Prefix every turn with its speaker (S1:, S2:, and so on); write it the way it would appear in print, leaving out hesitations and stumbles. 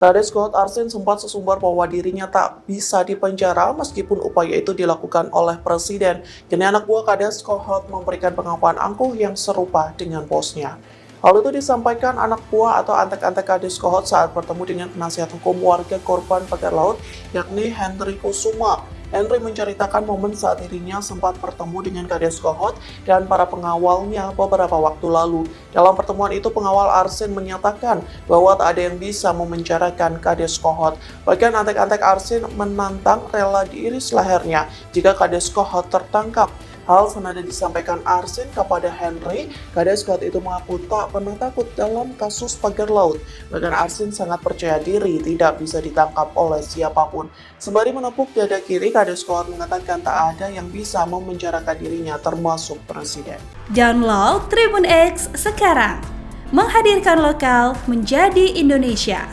S1: Kades Kohot Arsin sempat sesumbar bahwa dirinya tak bisa dipenjara meskipun upaya itu dilakukan oleh Presiden. Kini anak buah Kades Kohot memberikan pengakuan angkuh yang serupa dengan bosnya. Hal itu disampaikan anak buah atau antek-antek Kades Kohot saat bertemu dengan penasihat hukum warga korban pagar laut, yakni Henry Kusuma. Henry menceritakan momen saat dirinya sempat bertemu dengan Kades Kohot dan para pengawalnya beberapa waktu lalu. Dalam pertemuan itu, pengawal Arsin menyatakan bahwa tak ada yang bisa memenjarakan Kades Kohot. Bahkan antek-antek Arsin menantang rela diiris lehernya jika Kades Kohot tertangkap. Hal senada disampaikan Arsin kepada Henry. Kades Kohot itu mengaku tak pernah takut dalam kasus pagar laut. Bahkan Arsin sangat percaya diri tidak bisa ditangkap oleh siapapun. Sembari menepuk dada kiri, Kades Kohot mengatakan tak ada yang bisa memenjarakan dirinya termasuk Presiden.
S2: Download Tribun X sekarang, menghadirkan lokal menjadi Indonesia.